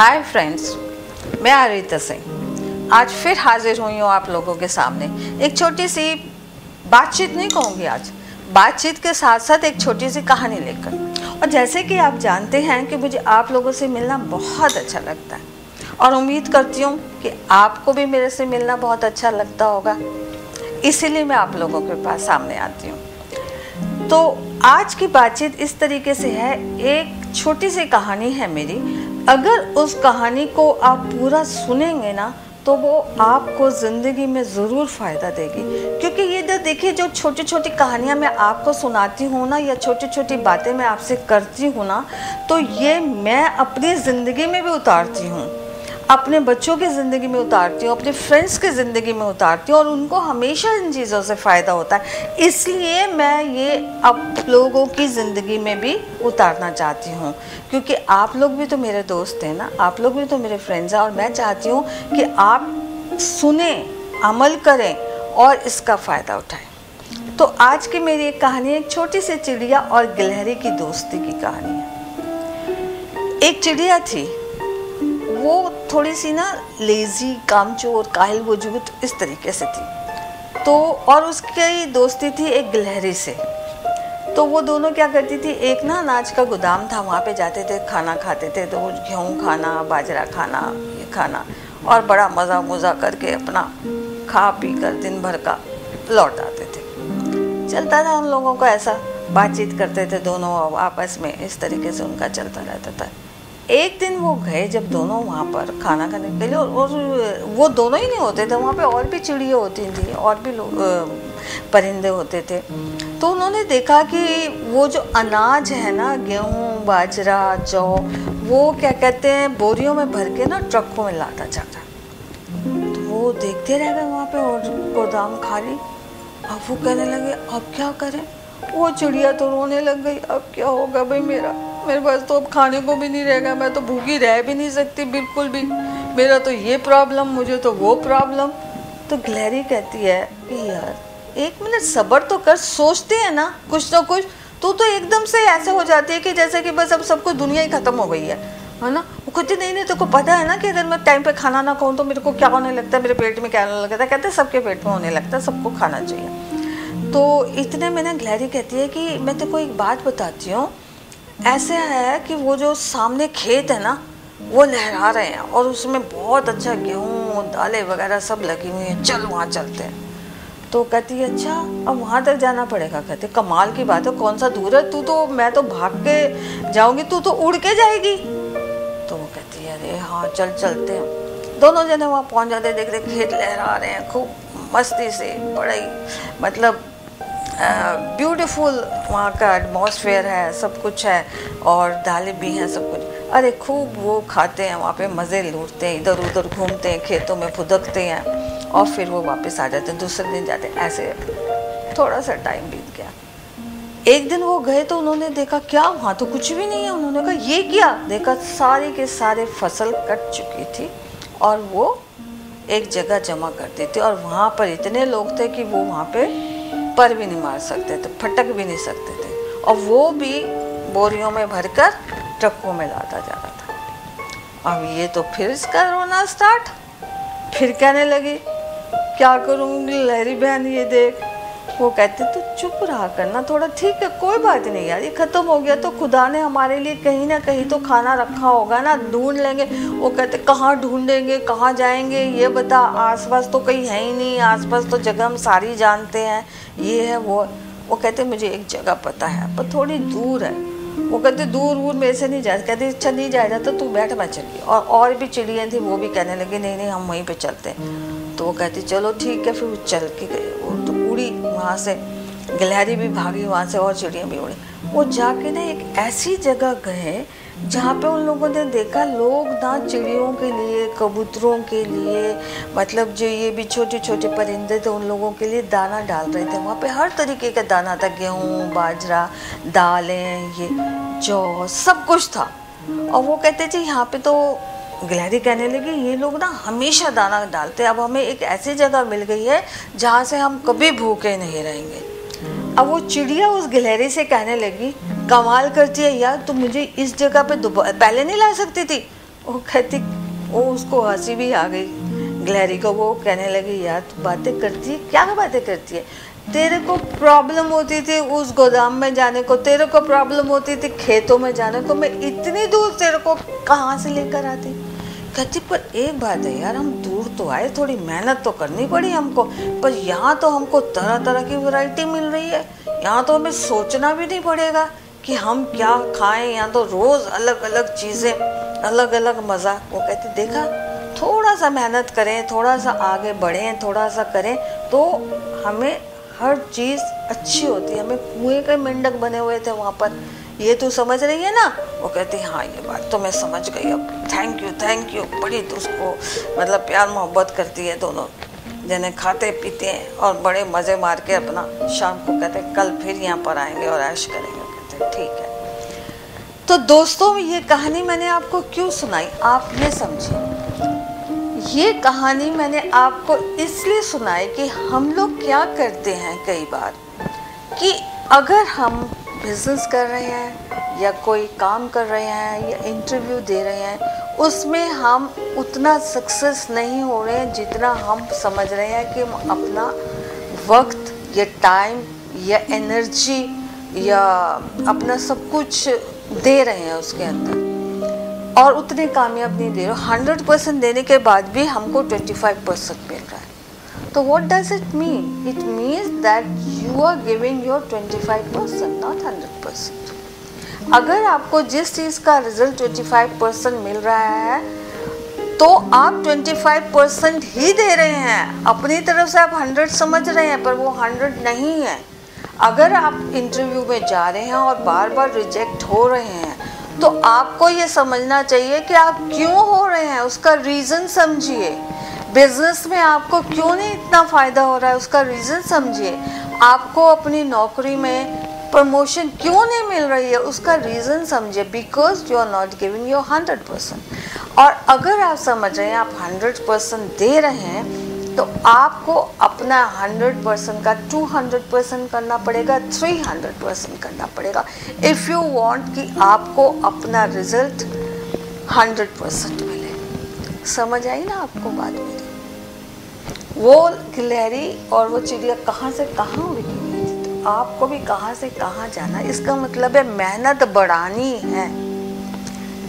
Hi friends, मैं आरिता सिंह आज फिर हाजिर हुई हूँ आप लोगों के सामने। एक छोटी सी बातचीत नहीं कहूँगी, आज बातचीत के साथ साथ एक छोटी सी कहानी लेकर। और जैसे कि आप जानते हैं कि मुझे आप लोगों से मिलना बहुत अच्छा लगता है और उम्मीद करती हूँ कि आपको भी मेरे से मिलना बहुत अच्छा लगता होगा, इसीलिए मैं आप लोगों के पास सामने आती हूँ। तो आज की बातचीत इस तरीके से है, एक छोटी सी कहानी है मेरी। अगर उस कहानी को आप पूरा सुनेंगे ना तो वो आपको ज़िंदगी में ज़रूर फ़ायदा देगी। क्योंकि ये जो देखिए, जो छोटी छोटी कहानियाँ मैं आपको सुनाती हूँ ना, या छोटी छोटी बातें मैं आपसे करती हूँ ना, तो ये मैं अपनी ज़िंदगी में भी उतारती हूँ, अपने बच्चों की ज़िंदगी में उतारती हूँ, अपने फ्रेंड्स की ज़िंदगी में उतारती हूँ, और उनको हमेशा इन चीज़ों से फ़ायदा होता है। इसलिए मैं ये आप लोगों की ज़िंदगी में भी उतारना चाहती हूँ, क्योंकि आप लोग भी तो मेरे दोस्त हैं ना, आप लोग भी तो मेरे फ्रेंड्स हैं, और मैं चाहती हूँ कि आप सुने, अमल करें और इसका फ़ायदा उठाएं। तो आज की मेरी एक कहानी एक छोटी सी चिड़िया और गिलहरी की दोस्ती की कहानी है। एक चिड़िया थी, वो थोड़ी सी ना लेज़ी, कामचोर, काहिल वजूद इस तरीके से थी। तो और उसकी दोस्ती थी एक गिलहरी से। तो वो दोनों क्या करती थी, एक ना अनाज का गोदाम था, वहाँ पे जाते थे, खाना खाते थे। तो वो गेहूँ खाना, बाजरा खाना, ये खाना, और बड़ा मज़ा मुज़ा करके अपना खा पी कर दिन भर का लौट आते थे। चलता था उन लोगों को, ऐसा बातचीत करते थे दोनों आपस में, इस तरीके से उनका चलता रहता था। एक दिन वो गए जब दोनों वहाँ पर खाना खाने के लिए, और वो दोनों ही नहीं होते थे वहाँ पे, और भी चिड़िया होती थी, और भी लोग परिंदे होते थे। तो उन्होंने देखा कि वो जो अनाज है ना, गेहूँ, बाजरा, जौ, वो क्या कहते हैं, बोरियों में भर के ना ट्रकों में लाता जाता। तो वो देखते रह गए वहाँ पे, और गोदाम खाली। अब वो कहने लगे अब क्या करें। वो चिड़िया तो रोने लग गई, अब क्या होगा भाई, मेरे पास तो अब खाने को भी नहीं रहेगा, मैं तो भूखी रह भी नहीं सकती बिल्कुल भी, मेरा तो ये प्रॉब्लम, मुझे तो वो प्रॉब्लम। तो गिलहरी कहती है कि यार एक मिनट सब्र तो कर, सोचते हैं ना कुछ ना कुछ। तू तो एकदम से ऐसे हो जाती है कि जैसे कि बस अब सब कुछ दुनिया ही खत्म हो गई है ना। वो कहती नहीं, तेरे को पता है ना कि अगर मैं टाइम पे खाना ना खाऊं तो मेरे को क्या होने लगता है, मेरे पेट में क्या होने लगता है। कहते सबके पेट में होने लगता है, सबको खाना चाहिए। तो इतने में ना गिलहरी कहती है कि मैं तेरे को एक बात बताती हूँ, ऐसे है कि वो जो सामने खेत है ना, वो लहरा रहे हैं और उसमें बहुत अच्छा गेहूँ, दालें वगैरह सब लगी हुई हैं, चल वहाँ चलते हैं। तो कहती है अच्छा, अब वहाँ तक जाना पड़ेगा। कहते कमाल की बात है, कौन सा दूर है, तू तो, मैं तो भाग के जाऊँगी, तू तो उड़ के जाएगी। तो वो कहती है अरे हाँ चल चलते हैं। दोनों जने वहाँ पहुँच जाते, देख रहे खेत लहरा रहे हैं खूब मस्ती से, बड़ा ही मतलब ब्यूटीफुल वहाँ का एटमॉस्फेयर है, सब कुछ है, और दालें भी हैं, सब कुछ। अरे खूब वो खाते हैं वहाँ पे, मज़े लूटते हैं, इधर उधर घूमते हैं, खेतों में फुदकते हैं, और फिर वो वापस आ जाते हैं, दूसरे दिन जाते हैं। ऐसे थोड़ा सा टाइम बीत गया। एक दिन वो गए तो उन्होंने देखा क्या वहाँ तो कुछ भी नहीं है। उन्होंने कहा ये क्या, देखा सारे के सारे फसल कट चुकी थी और वो एक जगह जमा कर दी थी, और वहाँ पर इतने लोग थे कि वो वहाँ पे पर भी नहीं मार सकते थे, फटक भी नहीं सकते थे, और वो भी बोरियों में भरकर ट्रकों में लाता जा रहा था। अब ये तो फिर इसका रोना स्टार्ट, फिर कहने लगी क्या करूँगी लहरी बहन, ये देख। वो कहते तो चुप रहा करना थोड़ा, ठीक है कोई बात नहीं यार, ये ख़त्म हो गया तो खुदा ने हमारे लिए कहीं ना कहीं तो खाना रखा होगा ना, ढूंढ लेंगे। वो कहते कहाँ ढूंढेंगे, कहाँ जाएंगे, ये बता, आसपास तो कहीं है ही नहीं, आसपास तो जगह हम सारी जानते हैं, ये है वो कहते मुझे एक जगह पता है पर थोड़ी दूर है। वो कहते दूर मेरे से नहीं जाए। कहते अच्छा नहीं जाएगा तो तू बैठ, मैं चलिए। और भी चिड़ियाँ थी, वो भी कहने लगे नहीं हम वहीं पे चलते हैं। तो वो कहती चलो ठीक है। फिर वो चल के गए, वो तो उड़ी वहाँ से, गिलहरी भी भागी वहाँ से और चिड़ियाँ भी उड़ी। वो जाके ना एक ऐसी जगह गए जहाँ पे उन लोगों ने देखा लोग ना चिड़ियों के लिए, कबूतरों के लिए, मतलब जो ये भी छोटे छोटे परिंदे थे उन लोगों के लिए दाना डाल रहे थे। वहाँ पे हर तरीके का दाना था, गेहूँ, बाजरा, दालें, ये जौ, सब कुछ था। और वो कहते थे यहाँ पे तो, गिलहरी कहने लगी ये लोग ना हमेशा दाना डालते, अब हमें एक ऐसी जगह मिल गई है जहाँ से हम कभी भूखे नहीं रहेंगे। अब वो चिड़िया उस गिलहरी से कहने लगी कमाल करती है यार, तुम मुझे इस जगह पे पहले नहीं ला सकती थी, वो कहती, वो उसको हंसी भी आ गई ग्लैरी को। वो कहने लगी यार तू बातें करती है, क्या बातें करती है, तेरे को प्रॉब्लम होती थी उस गोदाम में जाने को, तेरे को प्रॉब्लम होती थी खेतों में जाने को, मैं इतनी दूर तेरे को कहाँ से लेकर आती। कहती पर एक बात है यार, हम दूर तो आए, थोड़ी मेहनत तो करनी पड़ी हमको, पर यहाँ तो हमको तरह तरह की वैरायटी मिल रही है, यहाँ तो हमें सोचना भी नहीं पड़ेगा कि हम क्या खाएं, यहाँ तो रोज़ अलग अलग चीज़ें, अलग अलग मज़ा। वो कहती देखा, थोड़ा सा मेहनत करें, थोड़ा सा आगे बढ़ें, थोड़ा सा करें तो हमें हर चीज़ अच्छी होती है। हमें कुएं के मेंढक बने हुए थे वहाँ पर, ये तू समझ रही है ना। वो कहती हाँ ये बात तो मैं समझ गई, अब थैंक यू। बड़ी तो उसको मतलब प्यार मोहब्बत करती है दोनों जने, खाते पीते हैं और बड़े मज़े मार के अपना शाम को कहते कल फिर यहाँ पर आएंगे और ऐश करेंगे। कहते ठीक है। तो दोस्तों ये कहानी मैंने आपको क्यों सुनाई, आप ये समझिए। ये कहानी मैंने आपको इसलिए सुनाई कि हम लोग क्या करते हैं कई बार कि अगर हम बिजनेस कर रहे हैं या कोई काम कर रहे हैं या इंटरव्यू दे रहे हैं, उसमें हम उतना सक्सेस नहीं हो रहे हैं जितना हम समझ रहे हैं कि हम अपना वक्त या टाइम या एनर्जी या अपना सब कुछ दे रहे हैं उसके अंदर, और उतने कामयाब नहीं दे रहे। 100% देने के बाद भी हमको 25% मिल रहा है। तो what does it mean? It means that you are giving your 25%, not 100%. अगर आपको जिस चीज़ का रिजल्ट 25% मिल रहा है तो आप 25% ही दे रहे हैं। अपनी तरफ से आप 100 समझ रहे हैं, पर वो 100 नहीं है। अगर आप इंटरव्यू में जा रहे हैं और बार बार रिजेक्ट हो रहे हैं तो आपको ये समझना चाहिए कि आप क्यों हो रहे हैं, उसका रीज़न समझिए। बिजनेस में आपको क्यों नहीं इतना फ़ायदा हो रहा है, उसका रीज़न समझिए। आपको अपनी नौकरी में प्रमोशन क्यों नहीं मिल रही है, उसका रीज़न समझिए। Because you are not giving your 100%। और अगर आप समझ रहे हैं आप 100% दे रहे हैं तो आपको अपना 100% का 200% करना पड़ेगा, 300% करना पड़ेगा इफ़ यू वांट कि आपको अपना रिजल्ट 100% मिले। समझ आई ना आपको बात मेरी? वो गिलहरी और वो चिड़िया कहाँ से कहाँ उड़ गई थी, तो आपको भी कहाँ से कहाँ जाना। इसका मतलब है मेहनत बढ़ानी है।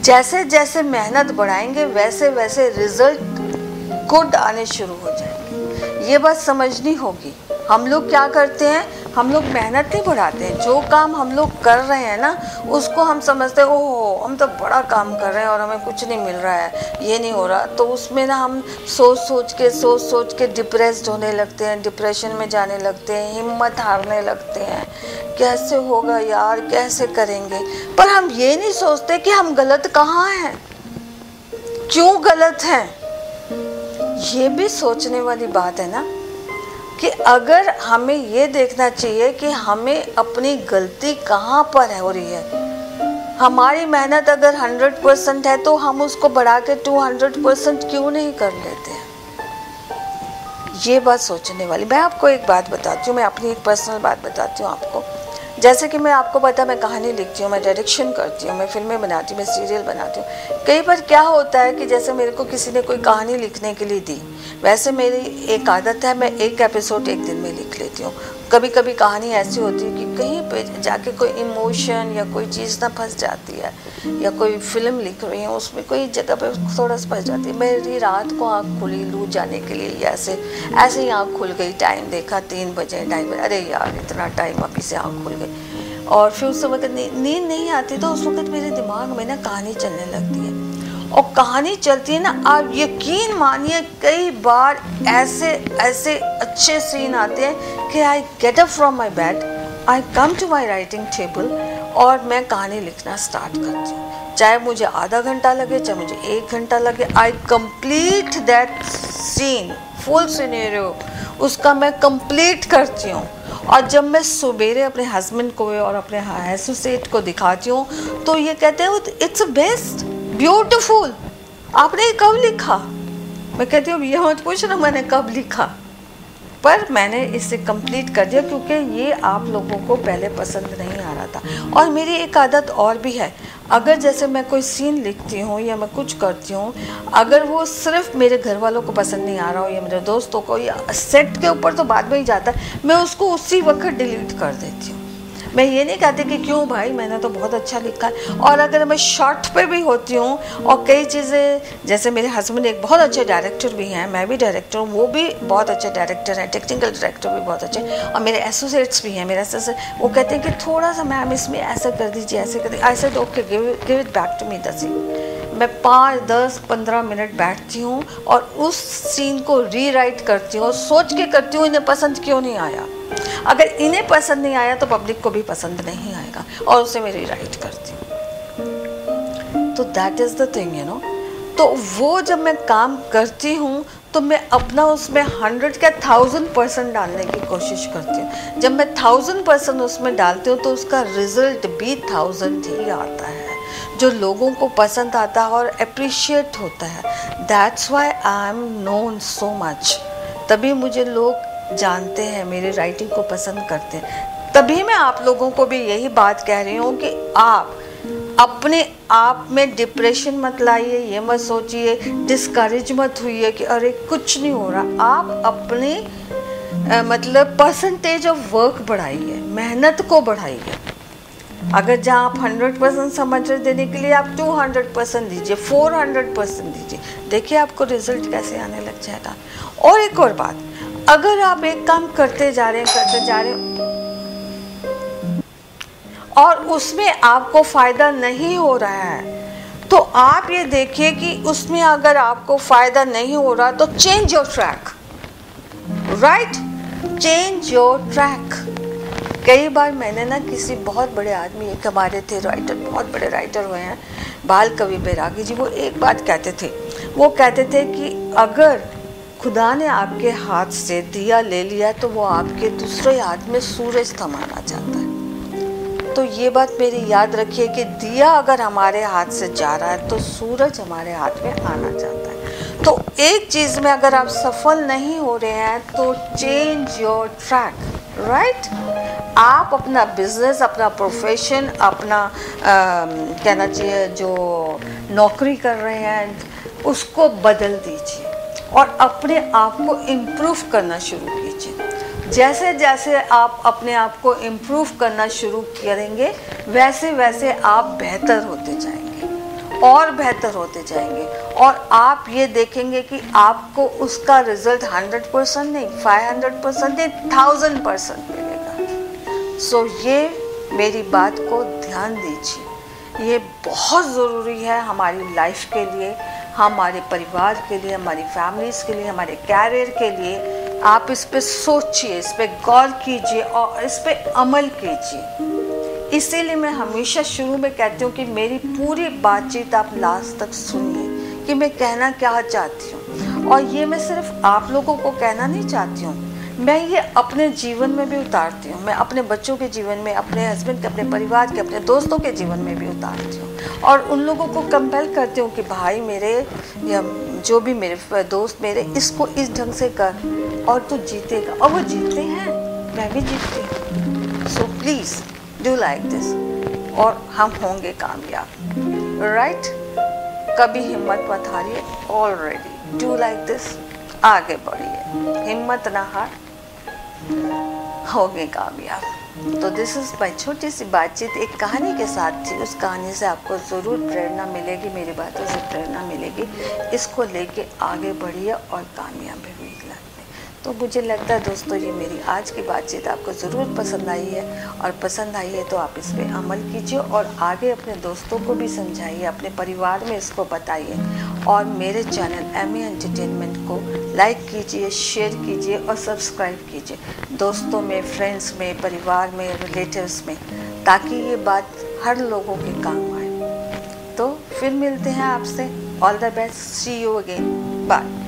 जैसे जैसे मेहनत बढ़ाएंगे वैसे वैसे रिजल्ट गुड आने शुरू हो जाएंगे। ये बात समझनी होगी। हम लोग क्या करते हैं, हम लोग मेहनत नहीं बढ़ाते हैं। जो काम हम लोग कर रहे हैं ना उसको हम समझते हैं ओह हम तो बड़ा काम कर रहे हैं और हमें कुछ नहीं मिल रहा है, ये नहीं हो रहा। तो उसमें ना हम सोच सोच के डिप्रेस्ड होने लगते हैं, डिप्रेशन में जाने लगते हैं, हिम्मत हारने लगते हैं। कैसे होगा यार, कैसे करेंगे। पर हम ये नहीं सोचते कि हम गलत कहाँ हैं, क्यों गलत हैं। ये भी सोचने वाली बात है ना कि अगर हमें ये देखना चाहिए कि हमें अपनी गलती कहाँ पर हो रही है। हमारी मेहनत अगर 100% है तो हम उसको बढ़ा के 200% क्यों नहीं कर लेते हैं। ये बात सोचने वाली। मैं आपको एक बात बताती हूँ, मैं अपनी एक पर्सनल बात बताती हूँ आपको। जैसे कि मैं आपको पता, मैं कहानी लिखती हूँ, मैं डायरेक्शन करती हूँ, मैं फिल्में बनाती हूँ, मैं सीरियल बनाती हूँ। कई बार क्या होता है कि जैसे मेरे को किसी ने कोई कहानी लिखने के लिए दी, वैसे मेरी एक आदत है, मैं एक एपिसोड एक दिन में लिख लेती हूँ। कभी कभी कहानी ऐसी होती है कि कहीं पे जाके कोई इमोशन या कोई चीज़ ना फंस जाती है, या कोई फिल्म लिख रही हूँ उसमें कोई जगह पे थोड़ा सा फंस जाती है। मेरी रात को आँख खुली लूट जाने के लिए, ऐसे ही आँख खुल गई, टाइम देखा 3 बजे 2:30 बजे, अरे यार इतना टाइम अभी से आँख खुल गई। और फिर उस वक्त नींद नहीं आती तो उस वक्त मेरे दिमाग में ना कहानी चलने लगती है। और कहानी चलती है ना, आप यकीन मानिए कई बार ऐसे अच्छे सीन आते हैं कि I get up from my bed, I come to my writing table और मैं कहानी लिखना स्टार्ट करती हूँ। चाहे मुझे आधा घंटा लगे, चाहे मुझे 1 घंटा लगे, I complete that scene, full scenario उसका मैं कंप्लीट करती हूँ। और जब मैं सवेरे अपने हस्बैंड को और अपने एसोसिएट को दिखाती हूँ तो ये कहते हैं इट्स बेस्ट, ब्यूटीफुल, आपने कब लिखा। मैं कहती हूँ ये मत पूछना मैंने कब लिखा, पर मैंने इसे कंप्लीट कर दिया क्योंकि ये आप लोगों को पहले पसंद नहीं आ रहा था। और मेरी एक आदत और भी है, अगर जैसे मैं कोई सीन लिखती हूँ या मैं कुछ करती हूँ, अगर वो सिर्फ मेरे घर वालों को पसंद नहीं आ रहा हो या मेरे दोस्तों को या सेट के ऊपर तो बाद में ही जाता है, मैं उसको उसी वक्त डिलीट कर देती हूँ। मैं ये नहीं कहती कि क्यों भाई मैंने तो बहुत अच्छा लिखा है। और अगर मैं शॉर्ट पे भी होती हूँ और कई चीज़ें, जैसे मेरे हस्बैंड एक बहुत अच्छे डायरेक्टर भी हैं, मैं भी डायरेक्टर हूँ, वो भी बहुत अच्छे डायरेक्टर हैं, टेक्निकल डायरेक्टर भी बहुत अच्छे, और मेरे एसोसिएट्स भी हैं, मेरे एसोसिएट वो कहते हैं कि थोड़ा सा मैम इसमें ऐसा कर दीजिए, ऐसे कर दीजिए। I said okay, give it back to me the scene. मैं 5, 10, 15 मिनट बैठती हूँ और उस सीन को रीराइट करती हूँ और सोच के करती हूँ इन्हें पसंद क्यों नहीं आया। अगर इन्हें पसंद नहीं आया तो पब्लिक को भी पसंद नहीं आएगा, और उसे मैं रीराइट करती हूँ। तो that is the thing, you know. तो वो जब मैं काम करती हूँ तो मैं अपना उसमें 100 या 1000% डालने की कोशिश करती हूँ। जब मैं 1000% उसमें डालती हूँ तो उसका रिजल्ट भी 1000 ही आता है, जो लोगों को पसंद आता है और अप्रिशिएट होता है। That's why I am known so much. तभी मुझे लोग जानते हैं, मेरी राइटिंग को पसंद करते हैं। तभी मैं आप लोगों को भी यही बात कह रही हूँ कि आप अपने आप में डिप्रेशन मत लाइए, ये मत सोचिए, डिस्करेज मत हुई कि अरे कुछ नहीं हो रहा। आप अपने मतलब परसेंटेज ऑफ वर्क बढ़ाइए, मेहनत को बढ़ाइए। अगर जहाँ आप 100% समझ रहे देने के लिए आप 200% दीजिए, 400% दीजिए, देखिए आपको रिजल्ट कैसे आने लग जाएगा। और एक और बात, अगर आप एक काम करते जा रहे हैं और उसमें आपको फायदा नहीं हो रहा है, तो आप ये देखिए कि उसमें अगर आपको फायदा नहीं हो रहा तो change your track, right, change your track. कई बार मैंने ना किसी बहुत बड़े आदमी, एक हमारे थे राइटर, बहुत बड़े राइटर हुए हैं, बाल कवि बैरागी जी, वो एक बात कहते थे, वो कहते थे कि अगर खुदा ने आपके हाथ से दिया ले लिया तो वो आपके दूसरे हाथ में सूरज थमाना चाहता है। तो ये बात मेरी याद रखिए कि दिया अगर हमारे हाथ से जा रहा है तो सूरज हमारे हाथ में आना चाहता है। तो एक चीज़ में अगर आप सफल नहीं हो रहे हैं तो चेंज योर ट्रैक, राइट। आप अपना बिजनेस, अपना प्रोफेशन, अपना कहना चाहिए जो नौकरी कर रहे हैं उसको बदल दीजिए और अपने आप को इम्प्रूव करना शुरू कीजिए। जैसे जैसे आप अपने आप को इम्प्रूव करना शुरू करेंगे वैसे वैसे आप बेहतर होते जाएंगे और बेहतर होते जाएंगे, और आप ये देखेंगे कि आपको उसका रिजल्ट 100% नहीं, 500% नहीं, 1000% मिलेगा। सो ये मेरी बात को ध्यान दीजिए, ये बहुत ज़रूरी है हमारी लाइफ के लिए, हमारे परिवार के लिए, हमारी फैमिलीज़ के लिए, हमारे कैरियर के लिए। आप इस पे सोचिए, इस पे गौर कीजिए और इस पे अमल कीजिए। इसीलिए मैं हमेशा शुरू में कहती हूँ कि मेरी पूरी बातचीत आप लास्ट तक सुनिए कि मैं कहना क्या चाहती हूँ। और ये मैं सिर्फ आप लोगों को कहना नहीं चाहती हूँ, मैं ये अपने जीवन में भी उतारती हूँ, मैं अपने बच्चों के जीवन में, अपने हस्बैंड के, अपने परिवार के, अपने दोस्तों के जीवन में भी उतारती हूँ और उन लोगों को कंपेल करती हूँ कि भाई मेरे या जो भी मेरे दोस्त मेरे, इसको इस ढंग से कर और तू जीतेगा। और वो जीतते हैं, मैं भी जीतती हूँ। So please do like this और हम होंगे कामयाब, राइट। कभी हिम्मत मत हारिए, ऑलरेडी डू लाइक दिस, आगे बढ़िए, हिम्मत ना हार, होंगे कामयाब। तो दिस इज़ माई छोटी सी बातचीत एक कहानी के साथ थी। उस कहानी से आपको ज़रूर प्रेरणा मिलेगी, मेरी बातों से प्रेरणा मिलेगी। इसको लेके आगे बढ़िए और कामयाबी हुई लाइफ में। तो मुझे लगता है दोस्तों ये मेरी आज की बातचीत आपको ज़रूर पसंद आई है, और पसंद आई है तो आप इस पर अमल कीजिए और आगे अपने दोस्तों को भी समझाइए, अपने परिवार में इसको बताइए। और मेरे चैनल एमी एंटरटेनमेंट को लाइक कीजिए, शेयर कीजिए और सब्सक्राइब कीजिए दोस्तों में, फ्रेंड्स में, परिवार में, रिलेटिव्स में, ताकि ये बात हर लोगों के काम आए। तो फिर मिलते हैं आपसे। All the best, see you again, bye.